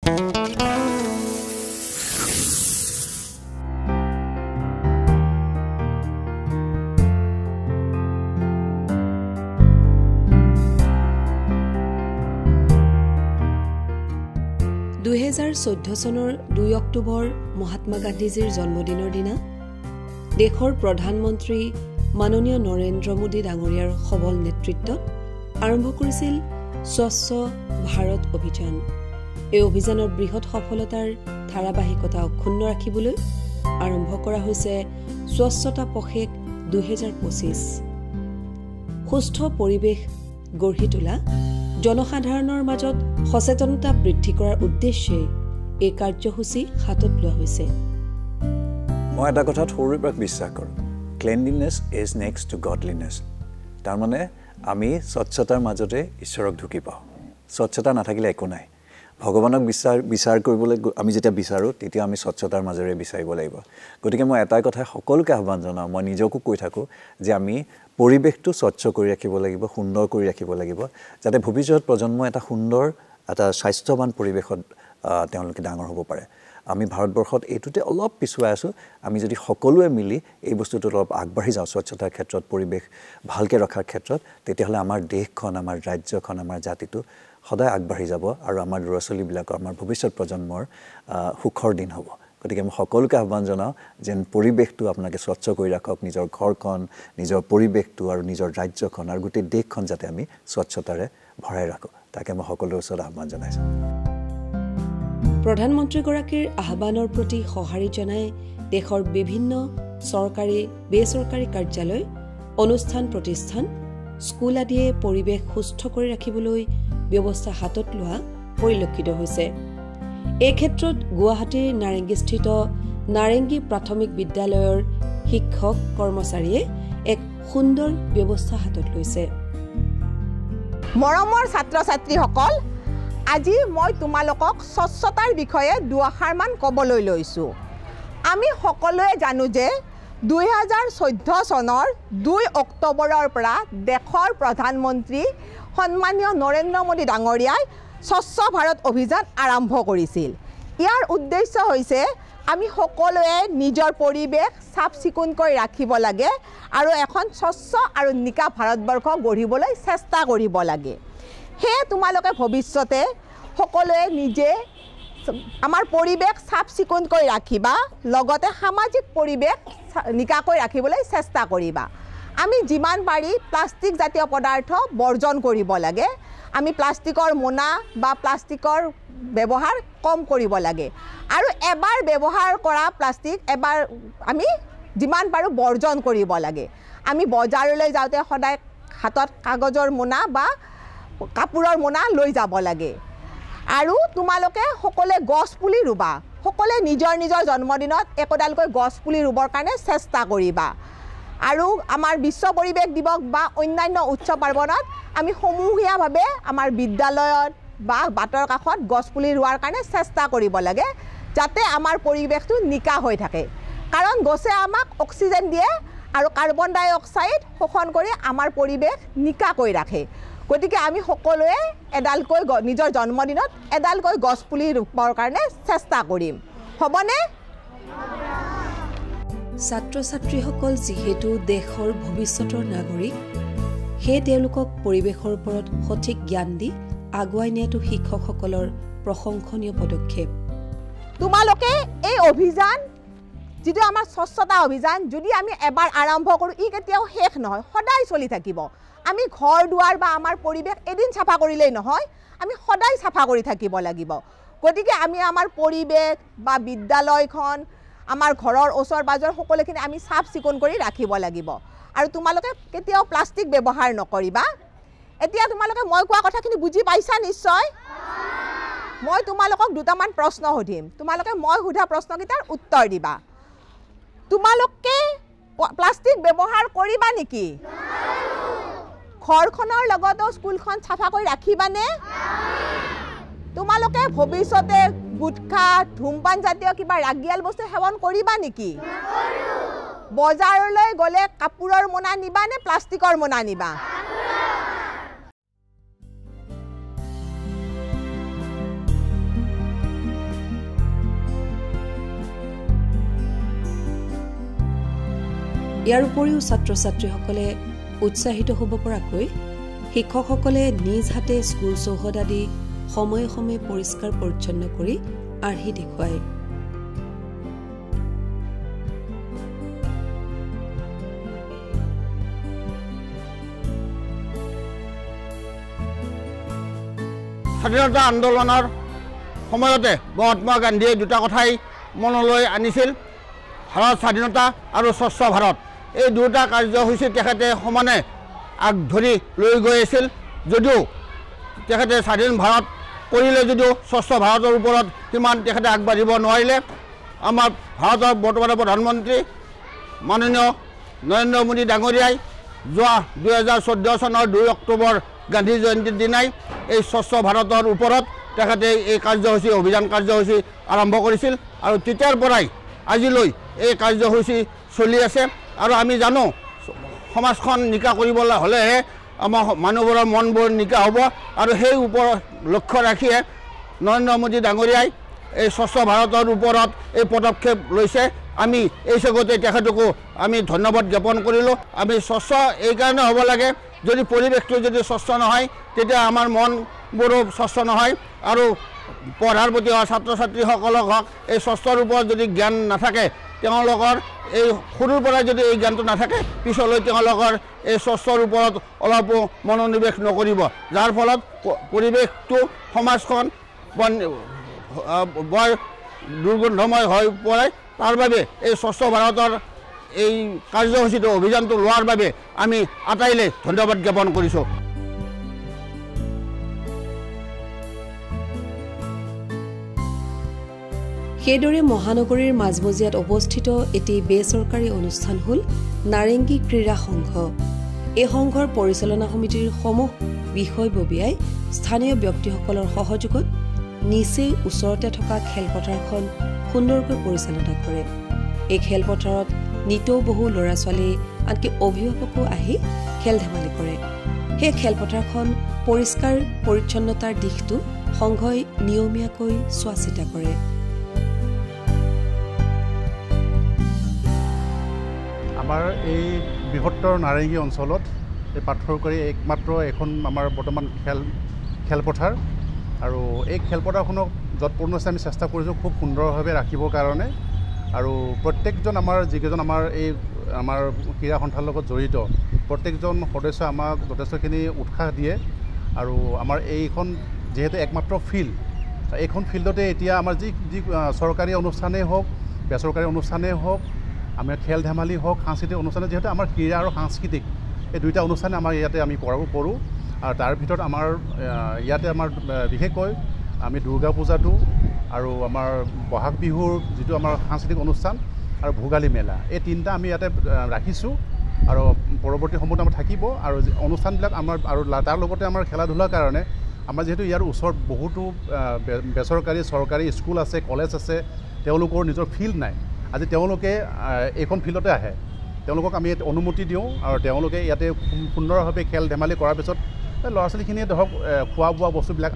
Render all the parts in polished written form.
চনৰ 2 অক্টোবৰ মহাত্মা গান্ধীজীৰ জন্মদিনৰ দিনা দেশৰ প্ৰধানমন্ত্ৰী মাননীয় নৰেন্দ্ৰ মোদী ডাঙৰীয়াৰ সবল নেতৃত্বত আৰম্ভ কৰিছিল স্বচ্ছ ভাৰত অভিযান। এই অভিযানৰ বৃহৎ সফলতাৰ ধাৰাবাহিকতা অক্ষুণ্ণ ৰাখিবলৈ আৰম্ভ কৰা হৈছে স্বচ্ছতা পখেক 2025। সুস্থ পৰিৱেশ গঢ়ি তোলা জনসাধাৰণৰ মাজত সচেতনতা বৃদ্ধি কৰাৰ উদ্দেশ্যে এই কাৰ্যসূচী হাতত লোৱা হৈছে। মই এটা কথাত সৰুৰে পৰা বিশ্বাস কৰোঁ, ক্লেনলিনেছ ইজ নেক্সট টু গডলিনেছ। তাৰমানে আমি স্বচ্ছতাৰ মাজতে ঈশ্বৰক ঢুকি পাওঁ। স্বচ্ছতা নাথাকিলে একো নাই। ভগৱানক বিচাৰ কৰিবলৈ আমি যেতিয়া বিচাৰোঁ তেতিয়া আমি স্বচ্ছতাৰ মাজেৰে বিচাৰিব লাগিব। গতিকে মই এটা কথা সকলোকে আহ্বান জনাওঁ, মই নিজকো কৈ থাকোঁ যে আমি পৰিৱেশটো স্বচ্ছ কৰি ৰাখিব লাগিব, সুন্দৰ কৰি ৰাখিব লাগিব, যাতে ভৱিষ্যত প্ৰজন্ম এটা সুন্দৰ এটা স্বাস্থ্যৱান পৰিৱেশত তেওঁলোকে ডাঙৰ হ'ব পাৰে। আমি ভাৰতবৰ্ষত এইটোতে অলপ পিছুৱাই আছোঁ। আমি যদি সকলোৱে মিলি এই বস্তুটোত অলপ আগবাঢ়ি যাওঁ স্বচ্ছতাৰ ক্ষেত্ৰত, পৰিৱেশ ভালকৈ ৰখাৰ ক্ষেত্ৰত, তেতিয়াহ'লে আমাৰ দেশখন, আমাৰ ৰাজ্যখন, আমাৰ জাতিটো সদায় আগবাঢ়ি যাব আৰু আমাৰ ল'ৰা ছোৱালীবিলাকৰ, আমাৰ ভৱিষ্যত প্ৰজন্মৰ সুখৰ দিন হ'ব। গতিকে মই সকলোকে আহ্বান জনাওঁ যেন পৰিৱেশটো আপোনালোকে স্বচ্ছ কৰি ৰাখক, নিজৰ ঘৰখন, নিজৰ পৰিৱেশটো আৰু নিজৰ ৰাজ্যখন আৰু গোটেই দেশখন যাতে আমি স্বচ্ছতাৰে ভৰাই ৰাখোঁ, তাকে মই সকলোৰে ওচৰত আহ্বান জনাইছোঁ। প্ৰধানমন্ত্ৰীগৰাকীৰ আহ্বানৰ প্ৰতি সঁহাৰি জনাই দেশৰ বিভিন্ন চৰকাৰী বেচৰকাৰী কাৰ্যালয়, অনুষ্ঠান প্ৰতিষ্ঠান, স্কুল আদিয়ে পৰিৱেশ সুস্থ কৰি ৰাখিবলৈ ব্যৱস্থা হাতত লোৱা পৰিলক্ষিত হৈছে। এই ক্ষেত্ৰত গুৱাহাটীৰ নাৰেংগীস্থিত নাৰেংগী প্ৰাথমিক বিদ্যালয়ৰ শিক্ষক কৰ্মচাৰীয়ে এক সুন্দৰ ব্যৱস্থা হাতত লৈছে। মৰমৰ ছাত্ৰ ছাত্ৰীসকল, আজি মই তোমালোকক স্বচ্ছতাৰ বিষয়ে দুআষাৰমান ক'বলৈ লৈছোঁ। আমি সকলোৱে জানো যে 2014 চনৰ 2 অক্টোবৰৰ পৰা দেশৰ প্ৰধানমন্ত্ৰী সন্মানীয় নৰেন্দ্ৰ মোদী ডাঙৰীয়াই স্বচ্ছ ভাৰত অভিযান আৰম্ভ কৰিছিল। ইয়াৰ উদ্দেশ্য হৈছে আমি সকলোৱে নিজৰ পৰিৱেশ চাফ চিকুণকৈ ৰাখিব লাগে আৰু এখন স্বচ্ছ আৰু নিকা ভাৰতবৰ্ষ গঢ়িবলৈ চেষ্টা কৰিব লাগে। সেয়ে তোমালোকে ভৱিষ্যতে সকলোৱে নিজে আমাৰ পৰিৱেশ চাফ চিকুণকৈ ৰাখিবা, লগতে সামাজিক পৰিৱেশ নিকাকৈ ৰাখিবলৈ চেষ্টা কৰিবা। আমি যিমান পাৰি প্লাষ্টিক জাতীয় পদাৰ্থ বৰ্জন কৰিব লাগে। আমি প্লাষ্টিকৰ মোনা বা প্লাষ্টিকৰ ব্যৱহাৰ কম কৰিব লাগে আৰু এবাৰ ব্যৱহাৰ কৰা প্লাষ্টিক এবাৰ আমি যিমান পাৰোঁ বৰ্জন কৰিব লাগে। আমি বজাৰলৈ যাওঁতে সদায় হাতত কাগজৰ মোনা বা কাপোৰৰ মোনা লৈ যাব লাগে। আৰু তোমালোকে সকলোৱে গছ পুলি ৰুবা, সকলোৱে নিজৰ নিজৰ জন্মদিনত একোডালকৈ গছ পুলি ৰুবৰ কাৰণে চেষ্টা কৰিবা। আৰু আমাৰ বিশ্ব পৰিৱেশ দিৱস বা অন্যান্য উৎসৱ পাৰ্বণত আমি সমূহীয়াভাৱে আমাৰ বিদ্যালয়ত বা বাটৰ কাষত গছপুলি ৰোৱাৰ কাৰণে চেষ্টা কৰিব লাগে, যাতে আমাৰ পৰিৱেশটো নিকা হৈ থাকে। কাৰণ গছে আমাক অক্সিজেন দিয়ে আৰু কাৰ্বন ডাই অক্সাইড শোষণ কৰি আমাৰ পৰিৱেশ নিকাকৈ ৰাখে। গতিকে আমি সকলোৱে এডালকৈ নিজৰ জন্মদিনত এডালকৈ গছপুলি ৰোপৰ কাৰণে চেষ্টা কৰিম, হ'বনে? ছাত্ৰ ছাত্ৰীসকল যিহেতু দেশৰ ভৱিষ্যতৰ নাগৰিক, সেয়ে তেওঁলোকক পৰিৱেশৰ ওপৰত সঠিক জ্ঞান দি আগুৱাই নিয়াটো শিক্ষকসকলৰ প্ৰশংসনীয় পদক্ষেপ। তোমালোকে এই অভিযান, যিটো আমাৰ স্বচ্ছতা অভিযান, যদি আমি এবাৰ আৰম্ভ কৰোঁ ই কেতিয়াও শেষ নহয়, সদায় চলি থাকিব। আমি ঘৰ দুৱাৰ বা আমাৰ পৰিৱেশ এদিন চাফা কৰিলেই নহয়, আমি সদায় চাফা কৰি থাকিব লাগিব। গতিকে আমি আমাৰ পৰিৱেশ বা বিদ্যালয়খন, আমাৰ ঘৰৰ ওচৰ পাজৰ সকলোখিনি আমি চাফ চিকুণ কৰি ৰাখিব লাগিব। আৰু তোমালোকে কেতিয়াও প্লাষ্টিক ব্যৱহাৰ নকৰিবা। এতিয়া তোমালোকে মই কোৱা কথাখিনি বুজি পাইছা নিশ্চয়? মই তোমালোকক দুটামান প্ৰশ্ন সুধিম, তোমালোকে মই সোধা প্ৰশ্নকেইটাৰ উত্তৰ দিবা। তোমালোকে প্লাষ্টিক ব্যৱহাৰ কৰিবা নেকি? ঘৰখনৰ লগতো স্কুলখন চাফা কৰি ৰাখিবানে? তোমালোকে ভৱিষ্যতে গুটখা, ধূমপান জাতীয় কিবা ৰাগিয়াল বস্তু সেৱন কৰিবা নেকি? বজাৰলৈ গ'লে কাপোৰৰ মোনা নিবা নে প্লাষ্টিকৰ মোনা নিবা? ইয়াৰ উপৰিও ছাত্ৰ ছাত্ৰীসকলে উৎসাহিত হ'ব পৰাকৈ শিক্ষকসকলে নিজ হাতে স্কুল চৌহদ আদি সময়ে সময়ে পৰিষ্কাৰ পৰিচ্ছন্ন কৰি আৰ্হি দেখুৱায় স্বাধীনতা আন্দোলনৰ সময়তে মহাত্মা গান্ধীয়ে দুটা কথাই মনলৈ আনিছিল ভাৰত স্বাধীনতা আৰু স্বচ্ছ ভাৰত এই দুটা কাৰ্যসূচী তেখেতে সমানে আগধৰি লৈ গৈ আছিল যদিও তেখেতে স্বাধীন ভাৰত কৰিলে যদিও স্বচ্ছ ভাৰতৰ ওপৰত কিমান তেখেতে আগবাঢ়িব নোৱাৰিলে আমাৰ ভাৰতৰ বৰ্তমানৰ প্ৰধানমন্ত্ৰী মাননীয় নৰেন্দ্ৰ মোদী ডাঙৰীয়াই যোৱা 2014 চনৰ 2 অক্টোবৰ গান্ধী জয়ন্তীৰ দিনাই এই স্বচ্ছ ভাৰতৰ ওপৰত তেখেতে এই কাৰ্যসূচী অভিযান কাৰ্যসূচী আৰম্ভ কৰিছিল আৰু তেতিয়াৰ পৰাই আজিলৈ এই কাৰ্যসূচী চলি আছে আৰু আমি জানো সমাজখন নিকা কৰিবলৈ হ'লেহে আমাৰ মানুহবোৰৰ মনবোৰ নিকা হ'ব আৰু সেই ওপৰত লক্ষ্য ৰাখিয়ে নৰেন্দ্ৰ মোদী ডাঙৰীয়াই এই স্বচ্ছ ভাৰতৰ ওপৰত এই পদক্ষেপ লৈছে আমি এই জগতে তেখেতকো আমি ধন্যবাদ জ্ঞাপন কৰিলোঁ আমি স্বচ্ছ এইকাৰণে হ'ব লাগে যদি পৰিৱেশটো যদি স্বচ্ছ নহয় তেতিয়া আমাৰ মনবোৰো স্বচ্ছ নহয় আৰু পঢ়াৰ প্ৰতি ছাত্ৰ ছাত্ৰীসকলক হওক এই স্বচ্ছৰ ওপৰত যদি জ্ঞান নাথাকে তেওঁলোকৰ এই সৰুৰ পৰাই যদি এই জ্ঞানটো নাথাকে পিছলৈ তেওঁলোকৰ এই স্বচ্ছৰ ওপৰত অলপো মনোনিৱেশ নকৰিব যাৰ ফলত পৰিৱেশটো সমাজখন বৰ দুৰ্গন্ধময় হৈ পৰে তাৰ বাবে এই স্বচ্ছ ভাৰতৰ এই কাৰ্যসূচীটো অভিযানটো লোৱাৰ বাবে আমি আটাইলে ধন্যবাদ জ্ঞাপন কৰিছোঁ সেইদৰে মহানগৰীৰ মাজমজিয়াত অৱস্থিত এটি বেচৰকাৰী অনুষ্ঠান হ'ল নাৰেংগী ক্ৰীড়া সংঘ এই সংঘৰ পৰিচালনা সমিতিৰ সমূহ বিষয়ববীয়াই স্থানীয় ব্যক্তিসকলৰ সহযোগত নিচেই ওচৰতে থকা খেলপথাৰখন সুন্দৰকৈ পৰিচালনা কৰে এই খেলপথাৰত নিতৌ বহু ল'ৰা ছোৱালী আনকি অভিভাৱকো আহি খেল ধেমালি কৰে সেই খেলপথাৰখন পৰিষ্কাৰ পৰিচ্ছন্নতাৰ দিশটো সংঘই নিয়মীয়াকৈ চোৱা চিতা কৰে আমাৰ এই বৃহত্তৰ নাৰেংগী অঞ্চলত এই পাথৰকাৰী একমাত্ৰ এখন আমাৰ বৰ্তমান খেলপথাৰ আৰু এই খেলপথাৰখনক যৎপূৰ্ণ আমি চেষ্টা কৰিছোঁ খুব সুন্দৰভাৱে ৰাখিবৰ কাৰণে আৰু প্ৰত্যেকজন আমাৰ যিকেইজন আমাৰ এই আমাৰ ক্ৰীড়া সন্থাৰ লগত জড়িত প্ৰত্যেকজন সদস্য আমাক যথেষ্টখিনি উৎসাহ দিয়ে আৰু আমাৰ এইখন যিহেতু একমাত্ৰ ফিল্ড এইখন ফিল্ডতে এতিয়া আমাৰ যি চৰকাৰী অনুষ্ঠানেই হওক বেচৰকাৰী অনুষ্ঠানেই হওক আমাৰ খেল ধেমালি হওক সাংস্কৃতিক অনুষ্ঠানে যিহেতু আমাৰ ক্ৰীড়া আৰু সাংস্কৃতিক এই দুইটা অনুষ্ঠানে আমাৰ ইয়াতে আমি কৰোঁ আৰু তাৰ ভিতৰত আমাৰ ইয়াতে আমাৰ বিশেষকৈ আমি দুৰ্গা পূজাটো আৰু আমাৰ বহাগ বিহুৰ যিটো আমাৰ সাংস্কৃতিক অনুষ্ঠান আৰু ভোগালী মেলা এই তিনিটা আমি ইয়াতে ৰাখিছোঁ আৰু পৰৱৰ্তী সময়ত আমাৰ থাকিব আৰু অনুষ্ঠানবিলাক আমাৰ আৰু তাৰ লগতে আমাৰ খেলা ধূলাৰ কাৰণে আমাৰ যিহেতু ইয়াৰ ওচৰত বহুতো বেচৰকাৰী চৰকাৰী স্কুল আছে কলেজ আছে তেওঁলোকৰ নিজৰ ফিল্ড নাই আজি তেওঁলোকে এইখন ফিল্ডতে আহে তেওঁলোকক আমি অনুমতি দিওঁ আৰু তেওঁলোকে ইয়াতে সুন্দৰভাৱে খেল ধেমালি কৰাৰ পিছত ল'ৰা ছোৱালীখিনিয়ে ধৰক খোৱা বোৱা বস্তুবিলাক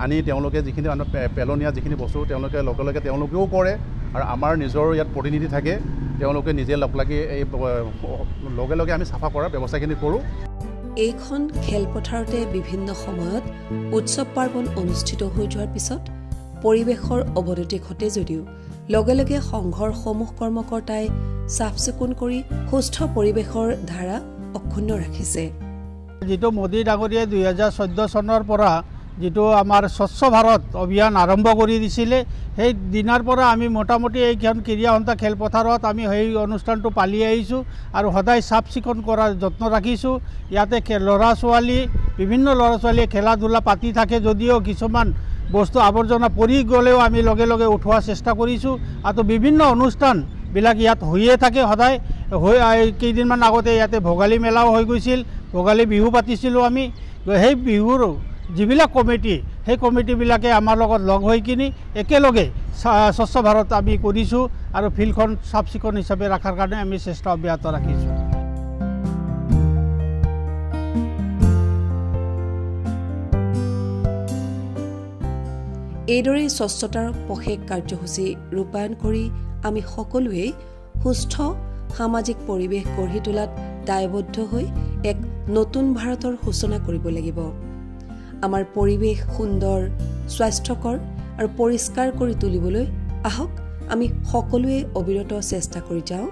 আনি তেওঁলোকে যিখিনি পেলনীয়া যিখিনি বস্তু তেওঁলোকে লগে লগে তেওঁলোকেও কৰে আৰু আমাৰ নিজৰ ইয়াত প্ৰতিনিধি থাকে তেওঁলোকে নিজে লগ লাগি এই লগে লগে আমি চাফা কৰাৰ ব্যৱস্থাখিনি কৰোঁ এইখন খেলপথাৰতে বিভিন্ন সময়ত উৎসৱ পাৰ্বণ অনুষ্ঠিত হৈ যোৱাৰ পিছত পৰিৱেশৰ অৱনতি ঘটে যদিও লগে লগে সংঘৰ সমূহ কৰ্মকৰ্তাই চাফ চিকুণ কৰি সুস্থ পৰিৱেশৰ ধাৰা অক্ষুণ্ণ ৰাখিছে যিটো মোদী ডাঙৰীয়াই 2014 চনৰ পৰা যিটো আমাৰ স্বচ্ছ ভাৰত অভিযান আৰম্ভ কৰি দিছিলে সেই দিনাৰ পৰা আমি মোটামুটি এইখন ক্ৰীড়া সন্থা খেলপথাৰত আমি সেই অনুষ্ঠানটো পালি আহিছোঁ আৰু সদায় চাফ চিকুণ কৰাৰ যত্ন ৰাখিছোঁ ইয়াতে ল'ৰা ছোৱালী বিভিন্ন ল'ৰা ছোৱালীয়ে খেলা ধূলা পাতি থাকে যদিও কিছুমান বস্তু আৱৰ্জনা পৰি গ'লেও আমি লগে লগে উঠোৱাৰ চেষ্টা কৰিছোঁ আৰু বিভিন্ন অনুষ্ঠানবিলাক ইয়াত হৈয়ে থাকে সদায় কেইদিনমান আগতে ইয়াতে ভোগালী মেলাও হৈ গৈছিল ভোগালী বিহু পাতিছিলোঁ আমি সেই বিহুৰ যিবিলাক কমিটি সেই কমিটিবিলাকে আমাৰ লগত লগ হৈ কিনি একেলগে স্বচ্ছ ভাৰত আমি কৰিছোঁ আৰু ফিল্ডখন চাফ চিকুণ হিচাপে ৰখাৰ কাৰণে আমি চেষ্টা অব্যাহত ৰাখিছোঁ এইদৰে স্বচ্ছতাৰ পষেক কাৰ্যসূচী ৰূপায়ণ কৰি আমি সকলোৱে সুস্থ সামাজিক পৰিৱেশ গঢ়ি তোলাত দায়বদ্ধ হৈ এক নতুন ভাৰতৰ সূচনা কৰিব লাগিব। আমাৰ পৰিৱেশ সুন্দৰ, স্বাস্থ্যকৰ আৰু পৰিষ্কাৰ কৰি তুলিবলৈ আহক আমি সকলোৱে অবিৰত চেষ্টা কৰি যাওঁ।